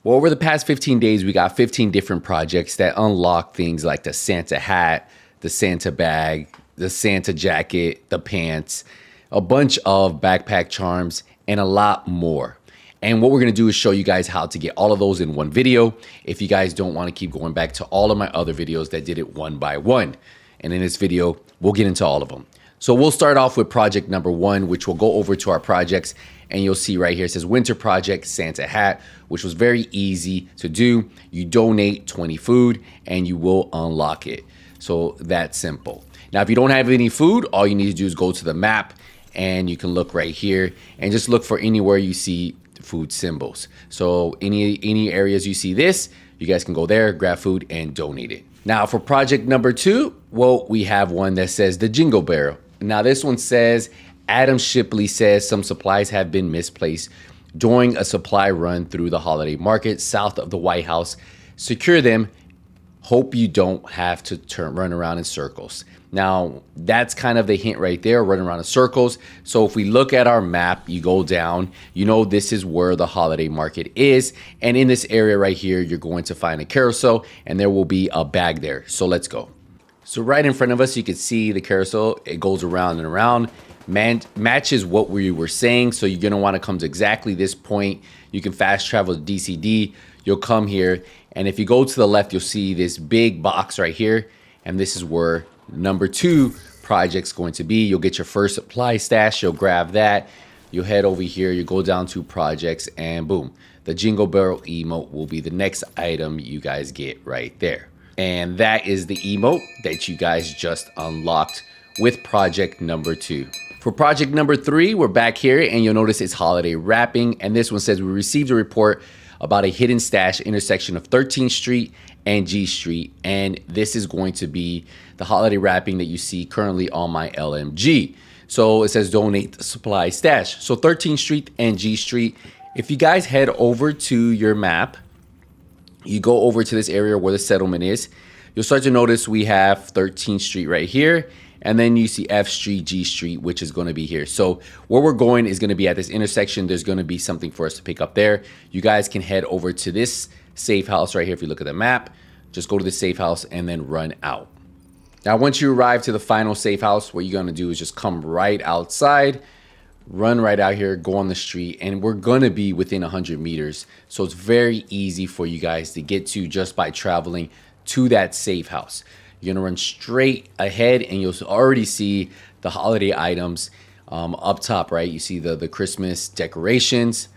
Well, over the past 15 days, we got 15 different projects that unlock things like the Santa hat, the Santa bag, the Santa jacket, the pants, a bunch of backpack charms, and a lot more. And what we're gonna do is show you guys how to get all of those in one video if you guys don't wanna keep going back to all of my other videos that did it one by one. And in this video, we'll get into all of them. So we'll start off with project number 1, which will go over to our projects, and you'll see right here, it says Winter Project Santa Hat, which was very easy to do. You donate 20 food and you will unlock it. So that's simple. Now, if you don't have any food, all you need to do is go to the map and you can look right here and just look for anywhere you see food symbols. So any areas you see this, you guys can go there, grab food and donate it. Now for project number 2, well, we have one that says the Jingle Barrel. Now this one says, Adam Shipley says some supplies have been misplaced during a supply run through the holiday market south of the White House. Secure them. Hope you don't have to run around in circles. Now that's kind of the hint right there, running around in circles. So if we look at our map, you go down, you know this is where the holiday market is. And in this area right here, you're going to find a carousel and there will be a bag there. So let's go. So right in front of us, you can see the carousel. It goes around and around, matches what we were saying. So you're gonna wanna come to exactly this point. You can fast travel to DCD. You'll come here. And if you go to the left, you'll see this big box right here. And this is where number 2 project's going to be. You'll get your first supply stash. You'll grab that. You'll head over here. You go down to projects and boom, the Jingle Barrel emote will be the next item you guys get right there. And that is the emote that you guys just unlocked with project number 2. For project number 3, we're back here and you'll notice it's holiday wrapping. And this one says we received a report about a hidden stash intersection of 13th Street and G Street. And this is going to be the holiday wrapping that you see currently on my LMG. So it says donate the supply stash. So 13th Street and G Street. If you guys head over to your map, you go over to this area where the settlement is, you'll start to notice we have 13th Street right here. And then you see F Street, G Street, which is going to be here. So where we're going is going to be at this intersection. There's going to be something for us to pick up there. You guys can head over to this safe house right here. If you look at the map, just go to the safe house and then run out. Now, once you arrive to the final safe house, what you're going to do is just come right outside, run right out here, go on the street, and we're going to be within 100 meters. So it's very easy for you guys to get to just by traveling to that safe house. You're gonna run straight ahead and you'll already see the holiday items up top, right? You see the Christmas decorations.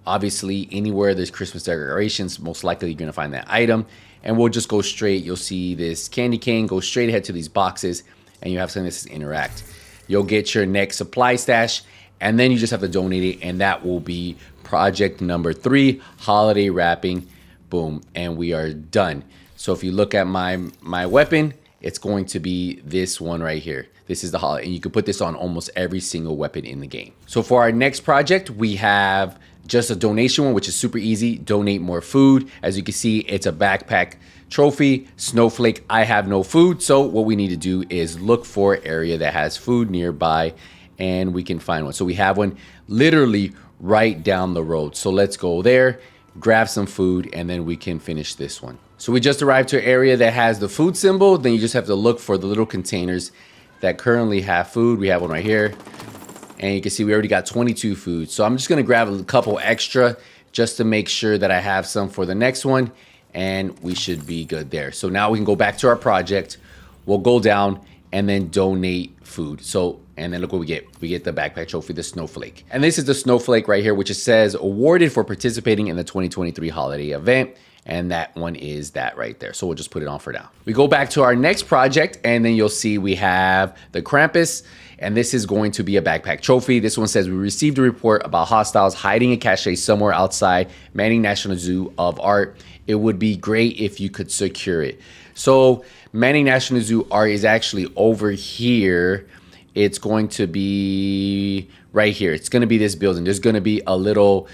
Obviously, anywhere there's Christmas decorations, most likely you're gonna find that item. And we'll just go straight. You'll see this candy cane, go straight ahead to these boxes and you have something that says interact. You'll get your next supply stash and then you just have to donate it, and that will be project number 3, holiday wrapping. Boom, and we are done. So if you look at my weapon, it's going to be this one right here. This is the holiday, and you can put this on almost every single weapon in the game. So for our next project, we have just a donation one, which is super easy. Donate more food. As you can see, it's a backpack trophy. Snowflake, I have no food. So what we need to do is look for an area that has food nearby, and we can find one. So we have one literally right down the road. So let's go there, grab some food, and then we can finish this one. So we just arrived to an area that has the food symbol. Then you just have to look for the little containers that currently have food. We have one right here. And you can see we already got 22 food. So I'm just gonna grab a couple extra just to make sure that I have some for the next one. And we should be good there. So now we can go back to our project. We'll go down and then donate food. So, and then look what we get. We get the backpack trophy, the Snowflake. And this is the Snowflake right here, which it says awarded for participating in the 2023 holiday event. And that one is that right there. So we'll just put it on for now. We go back to our next project and then you'll see we have the Krampus, and this is going to be a backpack trophy. This one says we received a report about hostiles hiding a cache somewhere outside Manning National Zoo of Art. It would be great if you could secure it. So Manning National Zoo Art is actually over here. It's going to be right here. It's going to be this building. There's going to be a little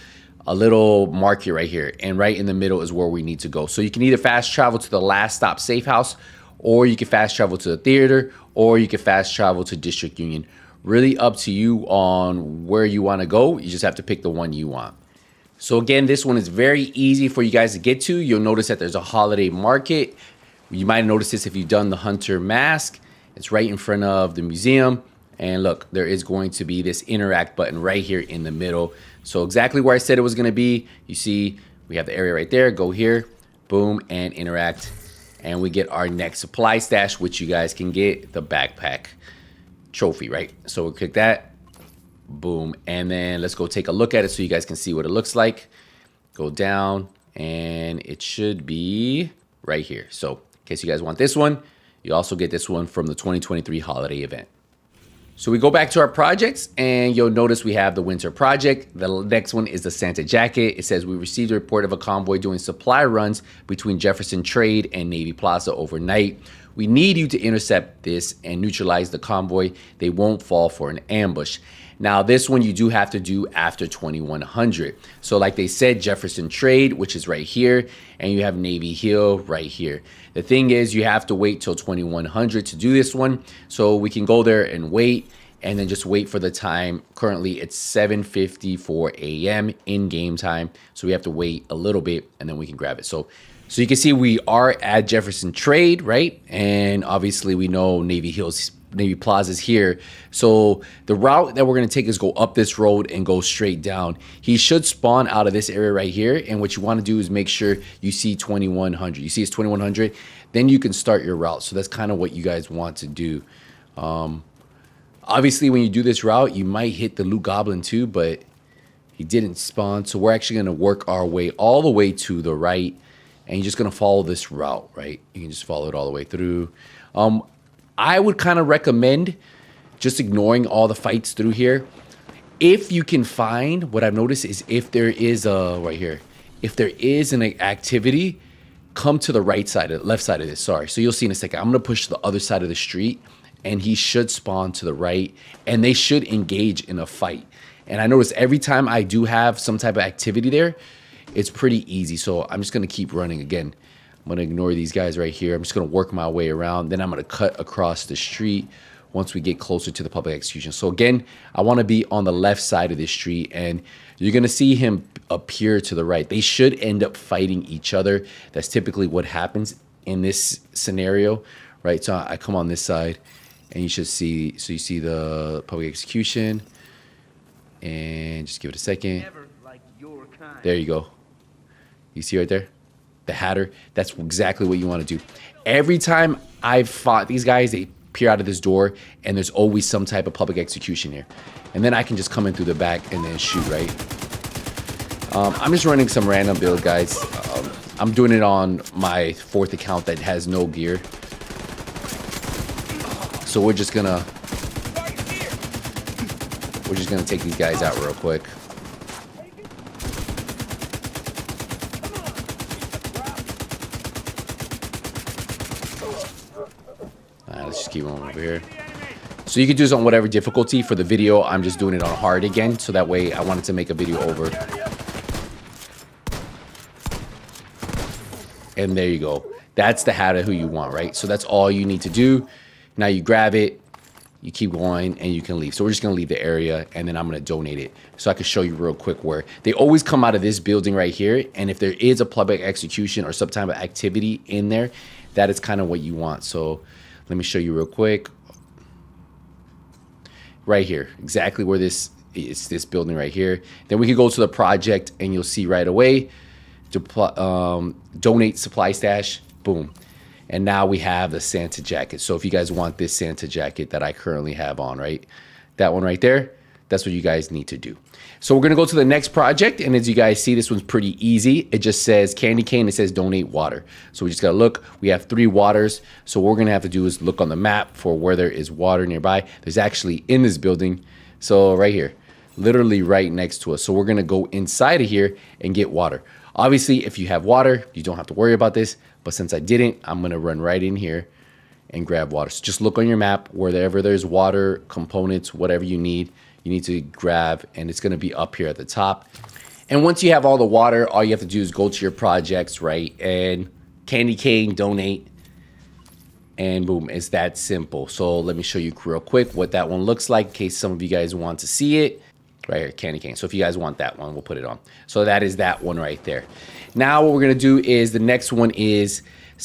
market right here, and right in the middle is where we need to go. So you can either fast travel to the last stop safe house, or you can fast travel to the theater, or you can fast travel to District Union. Really up to you on where you want to go. You just have to pick the one you want. So again, this one is very easy for you guys to get to. You'll notice that there's a holiday market. You might notice this if you've done the Hunter mask. It's right in front of the museum. And look, there is going to be this interact button right here in the middle. So exactly where I said it was going to be. You see, we have the area right there. Go here, boom, and interact. And we get our next supply stash, which you guys can get the backpack trophy, right? So we'll click that. Boom. And then let's go take a look at it so you guys can see what it looks like. Go down and it should be right here. So in case you guys want this one, you also get this one from the 2023 holiday event. So we go back to our projects and you'll notice we have the winter project. The next one is the Santa jacket. It says we received a report of a convoy doing supply runs between Jefferson Trade and Navy Plaza overnight. We need you to intercept this and neutralize the convoy. They won't fall for an ambush. Now, this one you do have to do after 2100. So like they said, Jefferson Trade, which is right here, and you have Navy Hill right here. The thing is, you have to wait till 2100 to do this one. So we can go there and wait, and then just wait for the time. Currently, it's 7:54 a.m. in game time. So we have to wait a little bit, and then we can grab it. So you can see we are at Jefferson Trade, right? And obviously, we know Navy Plaza's here. So the route that we're going to take is go up this road and go straight down. He should spawn out of this area right here. And what you want to do is make sure you see 2100. You see it's 2100. Then you can start your route. So that's kind of what you guys want to do. Obviously, when you do this route, you might hit the Loot Goblin too, but he didn't spawn. So we're actually going to work our way all the way to the right. And you're just going to follow this route, right? You can just follow it all the way through. I would kind of recommend just ignoring all the fights through here. If you can find, what I've noticed is if there is right here, if there is an activity, come to the right side, left side of this, sorry. So you'll see in a second, I'm going to push to the other side of the street and he should spawn to the right and they should engage in a fight. And I notice every time I do have some type of activity there, it's pretty easy. So I'm just going to keep running again. I'm going to ignore these guys right here. I'm just going to work my way around. Then I'm going to cut across the street once we get closer to the public execution. So again, I want to be on the left side of this street and you're going to see him appear to the right. They should end up fighting each other. That's typically what happens in this scenario, right? So I come on this side and you should see, so you see the public execution and just give it a second. There you go. You see right there? The Hatter, that's exactly what you want to do. Every time I've fought these guys, they peer out of this door and there's always some type of public execution here. And then I can just come in through the back and then shoot, right? I'm just running some random build, guys. I'm doing it on my 4th account that has no gear. So we're just gonna take these guys out real quick. Let's just keep on over here. So you can do this on whatever difficulty. For the video, I'm just doing it on hard again. So that way I wanted to make a video over. And there you go. That's the Hatter who you want, right? So that's all you need to do. Now you grab it, you keep going, and you can leave. So we're just going to leave the area, and then I'm going to donate it. So I can show you real quick where they always come out of this building right here. And if there is a public execution or some type of activity in there, that is kind of what you want. So let me show you real quick. Right here, exactly where this is, this building right here. Then we can go to the project and you'll see right away, donate supply stash, boom. And now we have the Santa jacket. So if you guys want this Santa jacket that I currently have on, right? That one right there, that's what you guys need to do. So we're gonna go to the next project. And as you guys see, this one's pretty easy. It just says candy cane, it says donate water. So we just gotta look, we have 3 waters. So what we're gonna have to do is look on the map for where there is water nearby. There's actually in this building. So right here, literally right next to us. So we're gonna go inside of here and get water. Obviously, if you have water, you don't have to worry about this. But since I didn't, I'm gonna run right in here and grab water. So just look on your map, wherever there's water, components, whatever you need to grab, and it's gonna be up here at the top. And once you have all the water, all you have to do is go to your projects, right? And candy cane, donate, and boom, it's that simple. So let me show you real quick what that one looks like in case some of you guys want to see it. right here, candy cane. So if you guys want that one, we'll put it on. So that is that one right there. Now what we're gonna do is the next one is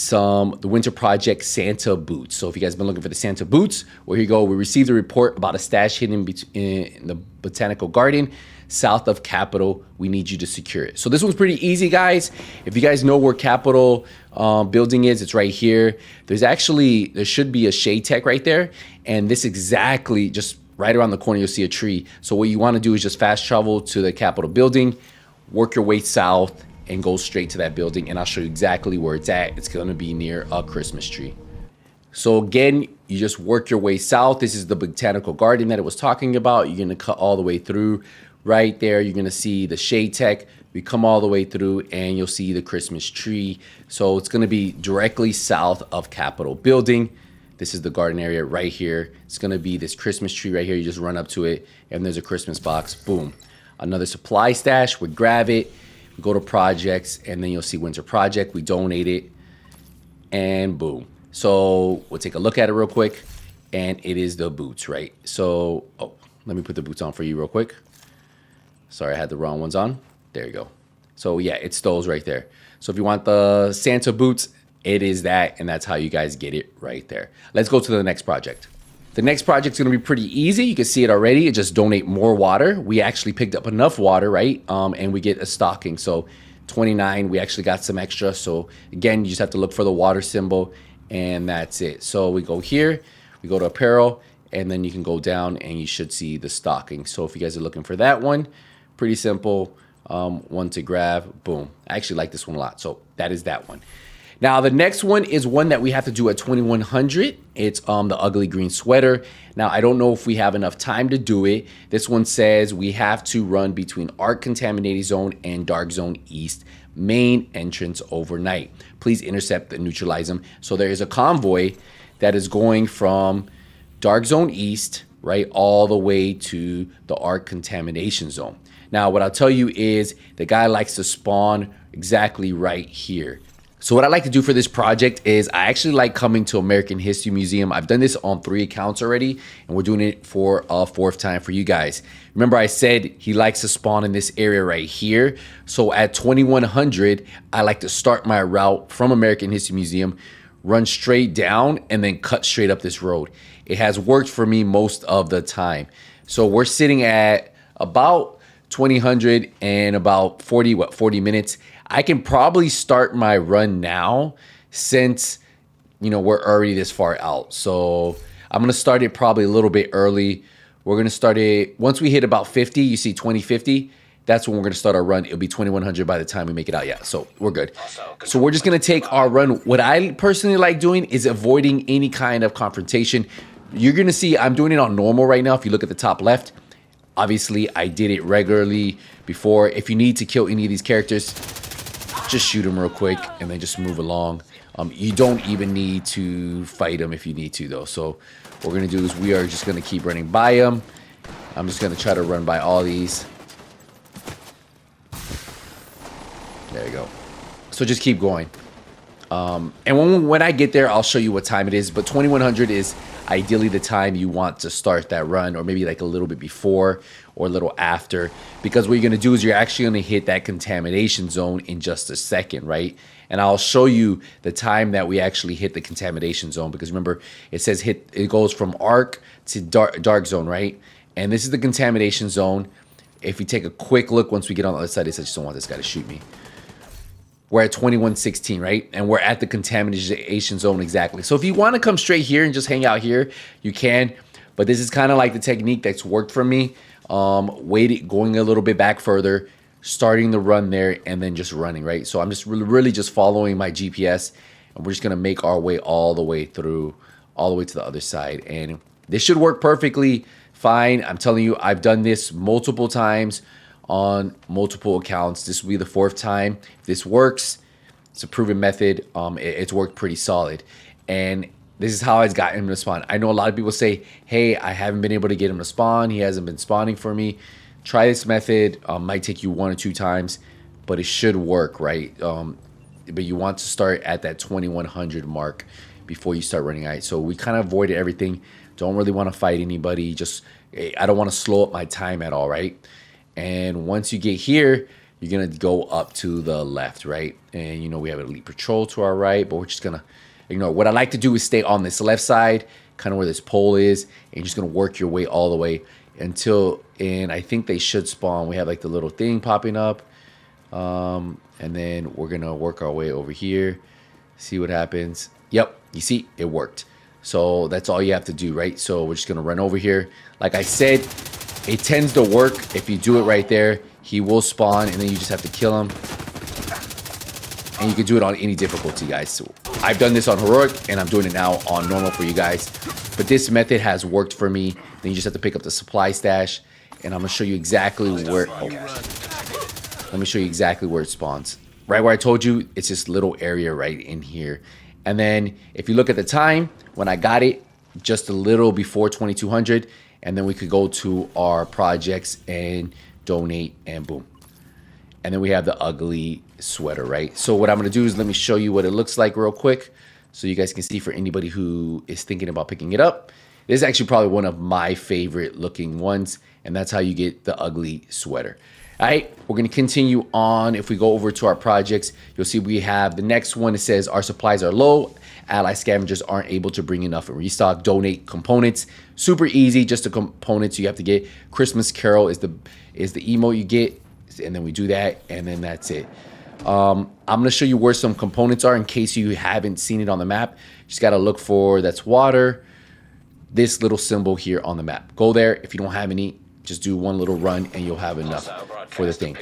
the Winter Project Santa boots. So if you guys been looking for the Santa boots, well, here you go. We received a report about a stash hidden in the botanical garden south of Capitol. We need you to secure it. So this one's pretty easy, guys. If you guys know where Capitol building is, it's right here. There should be a Shade Tech right there, and this exactly just right around the corner, you'll see a tree. So what you want to do is just fast travel to the Capitol building, work your way south, and go straight to that building, and I'll show you exactly where it's at. It's gonna be near a Christmas tree. So again, you just work your way south. This is the botanical garden that it was talking about. You're gonna cut all the way through. Right there, you're gonna see the Shade Tech. We come all the way through and you'll see the Christmas tree. So it's gonna be directly south of Capitol building. This is the garden area right here. It's gonna be this Christmas tree right here. You just run up to it and there's a Christmas box, boom. Another supply stash, we grab it, we go to projects, and then you'll see Winter Project. We donate it, and boom. So we'll take a look at it real quick, and it is the boots, right? So, oh, let me put the boots on for you real quick. Sorry, I had the wrong ones on. There you go. So yeah, it's those right there. So if you want the Santa boots, it is that, and that's how you guys get it right there. Let's go to the next project. The next project's gonna be pretty easy. You can see it already. It just donate more water. We actually picked up enough water, right? And we get a stocking. So 29, we actually got some extra. So again, you just have to look for the water symbol, and that's it. So we go here, we go to apparel, and then you can go down and you should see the stocking. So if you guys are looking for that one, pretty simple, one to grab, boom. I actually like this one a lot. So that is that one. Now, the next one is one that we have to do at 2100. It's the ugly green sweater. Now, I don't know if we have enough time to do it. This one says we have to run between Arc Contaminated Zone and Dark Zone East main entrance overnight. Please intercept and neutralize them. So there is a convoy that is going from Dark Zone East, right, all the way to the Arc Contamination Zone. Now, what I'll tell you is the guy likes to spawn exactly right here. So what I like to do for this project is I actually like coming to American History Museum. I've done this on 3 accounts already, and we're doing it for a 4th time for you guys. Remember I said he likes to spawn in this area right here. So at 2100, I like to start my route from American History Museum, run straight down, and then cut straight up this road. It has worked for me most of the time. So we're sitting at about 2000 and about 40 minutes. I can probably start my run now since, you know, we're already this far out. So I'm going to start it probably a little bit early. We're going to start it once we hit about 50, you see 2050. That's when we're going to start our run. It'll be 2100 by the time we make it out. Yeah, so we're good. So we're just going to take our run. What I personally like doing is avoiding any kind of confrontation. You're going to see I'm doing it on normal right now. If you look at the top left, obviously I did it regularly before. If you need to kill any of these characters, just shoot them real quick and then just move along. You don't even need to fight them if you need to, though. So what we're going to do is we are just going to keep running by them. I'm just going to try to run by all these. There you go. So just keep going. And when I get there, I'll show you what time it is. But 2100 is ideally the time you want to start that run, or maybe like a little bit before or a little after, because what you're going to do is you're actually going to hit that contamination zone in just a second, right? And I'll show you the time that we actually hit the contamination zone, because remember, it says it goes from arc to dark zone, right? And this is the contamination zone. If you take a quick look, once we get on the other side, I just don't want this guy to shoot me. We're at 2116, right? And we're at the contamination zone exactly. So if you want to come straight here and just hang out here, you can. But this is kind of like the technique that's worked for me. Going a little bit back further, starting the run there, and then just running, right? So I'm just really just following my GPS, and we're just going to make our way all the way through, all the way to the other side. And this should work perfectly fine. I'm telling you, I've done this multiple times on multiple accounts. This will be the 4th time. If this works, it's a proven method. It's worked pretty solid. And this is how I've gotten him to spawn. I know a lot of people say, hey, I haven't been able to get him to spawn. He hasn't been spawning for me. Try this method. Might take you 1 or 2 times, but it should work, right? But you want to start at that 2100 mark before you start running. Right? So we kind of avoided everything. Don't really want to fight anybody. Just, I don't want to slow up my time at all, right? And once you get here, you're going to go up to the left, right? And, you know, we have Elite Patrol to our right, but we're just going to ignore. What I like to do is stay on this left side, kind of where this pole is, and you're just going to work your way all the way until, and I think they should spawn. We have like the little thing popping up. And then we're going to work our way over here, see what happens. Yep, you see, it worked. So that's all you have to do, right? So we're just going to run over here. Like I said, it tends to work if you do it right there. He will spawn, and then you just have to kill him. And you can do it on any difficulty, guys. So I've done this on Heroic, and I'm doing it now on Normal for you guys. But this method has worked for me. Then you just have to pick up the supply stash, and I'm going to show you exactly where... Oh, let me show you exactly where it spawns. Right where I told you, it's this little area right in here. And then if you look at the time, when I got it, just a little before 2200, and then we could go to our projects and donate, and boom. And then we have the ugly sweater, right? So what I'm going to do is let me show you what it looks like real quick so you guys can see for anybody who is thinking about picking it up. This is actually probably one of my favorite looking ones, and that's how you get the ugly sweater. All right, we're going to continue on. If we go over to our projects, you'll see we have the next one. It says our supplies are low. Ally scavengers aren't able to bring enough in restock. Donate components. Super easy, just the components you have to get. Christmas Carol is the emote you get, and then we do that, and then that's it. I'm going to show you where some components are in case you haven't seen it on the map. You just got to look for, that's water, this little symbol here on the map. Go there. If you don't have any, just do one little run and you'll have enough for the thing.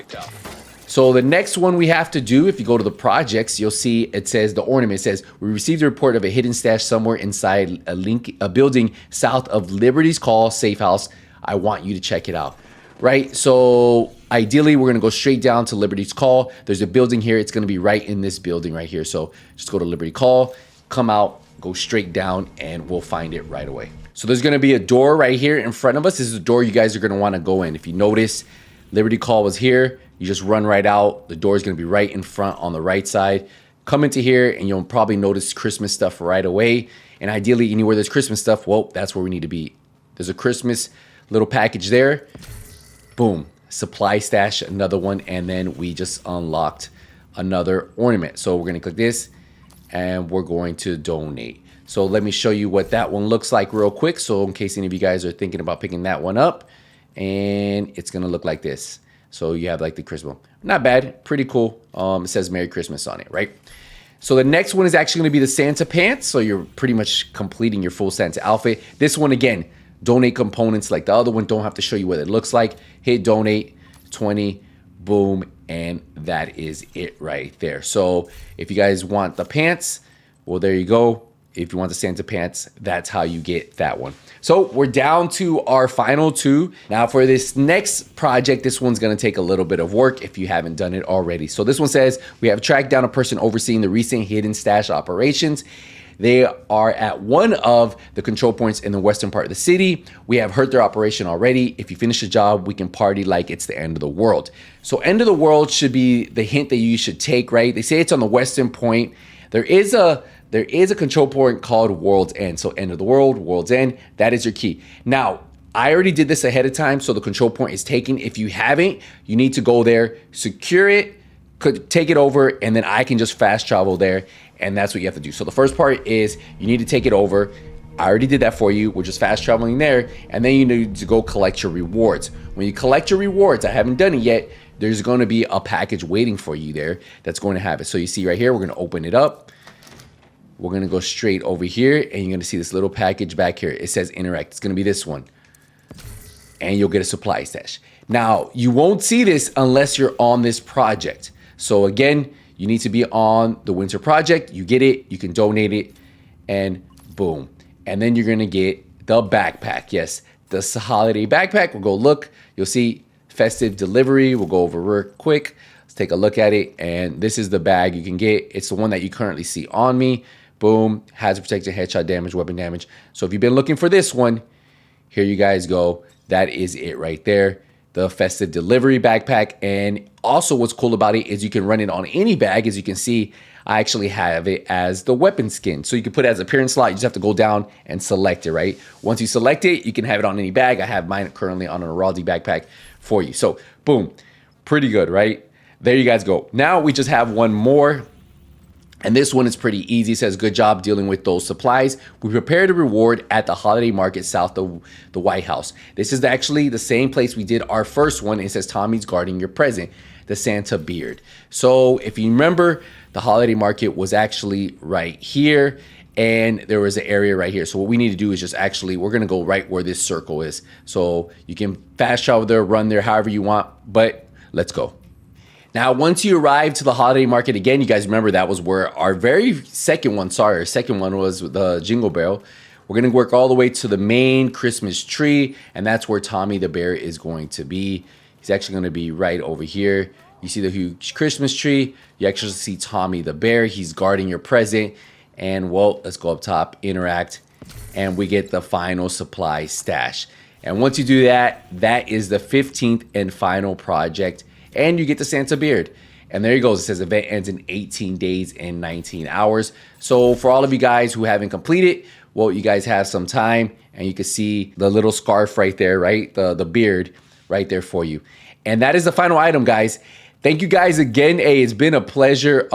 So the next one we have to do, if you go to the projects, you'll see it says the ornament. It says we received a report of a hidden stash somewhere inside a building south of Liberty's Call safe house. I want you to check it out. Right? So ideally, we're going to go straight down to Liberty's Call. There's a building here. It's going to be right in this building right here. So just go to Liberty Call, come out, go straight down, and we'll find it right away. So there's going to be a door right here in front of us. This is a door you guys are going to want to go in. If you notice, Liberty Call was here. You just run right out. The door is going to be right in front on the right side. Come into here, and you'll probably notice Christmas stuff right away. And ideally, anywhere there's Christmas stuff, well, that's where we need to be. There's a Christmas little package there. Boom. Supply stash, another one. And then we just unlocked another ornament. So we're going to click this, and we're going to donate. So let me show you what that one looks like real quick. So in case any of you guys are thinking about picking that one up, and it's going to look like this. So you have like the Christmas. Not bad. Pretty cool. It says Merry Christmas on it, right? So the next one is actually going to be the Santa pants. So you're pretty much completing your full Santa outfit. This one, again, donate components like the other one. Don't have to show you what it looks like. Hit donate, 20, boom, and that is it right there. So if you guys want the pants, well, there you go. If you want the Santa pants, that's how you get that one. So we're down to our final two. Now for this next project, this one's gonna take a little bit of work if you haven't done it already. So this one says, we have tracked down a person overseeing the recent hidden stash operations. They are at one of the control points in the western part of the city. We have hurt their operation already. If you finish the job, we can party like it's the end of the world. So end of the world should be the hint that you should take, right? They say it's on the western point. There is a control point called World's End. So end of the world, World's End, that is your key. Now, I already did this ahead of time, so the control point is taken. If you haven't, you need to go there, secure it, take it over, and then I can just fast travel there, and that's what you have to do. So the first part is you need to take it over. I already did that for you. We're just fast traveling there, and then you need to go collect your rewards. When you collect your rewards, I haven't done it yet, there's going to be a package waiting for you there that's going to have it. So you see right here, we're going to open it up. We're going to go straight over here, and you're going to see this little package back here. It says interact. It's going to be this one. And you'll get a supply stash. Now, you won't see this unless you're on this project. So again, you need to be on the winter project. You get it, you can donate it, and boom. And then you're going to get the backpack. Yes, the holiday backpack. We'll go look. You'll see festive delivery. We'll go over real quick. Let's take a look at it. And this is the bag you can get. It's the one that you currently see on me. Boom, hazard protection, headshot damage, weapon damage. So if you've been looking for this one, here you guys go. That is it right there. the festive delivery backpack. And also what's cool about it is you can run it on any bag. As you can see, I actually have it as the weapon skin. So you can put it as a parent slot. You just have to go down and select it, right? Once you select it, you can have it on any bag. I have mine currently on an Araldi backpack for you. So boom, pretty good, right? There you guys go. Now we just have one more. And this one is pretty easy. It says, good job dealing with those supplies. We prepared a reward at the holiday market south of the White House. This is actually the same place we did our first one. It says, Tommy's guarding your present, the Santa beard. So if you remember, the holiday market was actually right here. And there was an area right here. So what we need to do is just actually, we're gonna go right where this circle is. So you can fast travel there, run there, however you want, but let's go. Now, once you arrive to the holiday market, again, you guys remember that was where our second one was the Jingle Bell. We're gonna work all the way to the main Christmas tree, and that's where Tommy the Bear is going to be. He's actually gonna be right over here. You see the huge Christmas tree. You actually see Tommy the Bear. He's guarding your present. And well, let's go up top, interact, and we get the final supply stash. And once you do that, that is the 15th and final project. And you get the Santa beard. And there he goes. It says event ends in 18 days and 19 hours. So for all of you guys who haven't completed, well, you guys have some time and you can see the little scarf right there, right? The beard right there for you. And that is the final item, guys. Thank you guys again. Hey, it's been a pleasure.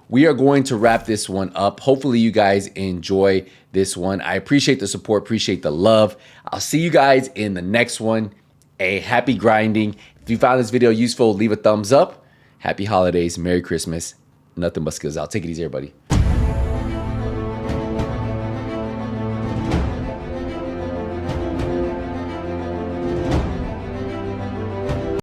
We are going to wrap this one up. Hopefully you guys enjoy this one. I appreciate the support, appreciate the love. I'll see you guys in the next one. A happy grinding. If you found this video useful, leave a thumbs up. Happy holidays, Merry Christmas. Nothing but skills out. Take it easy, everybody.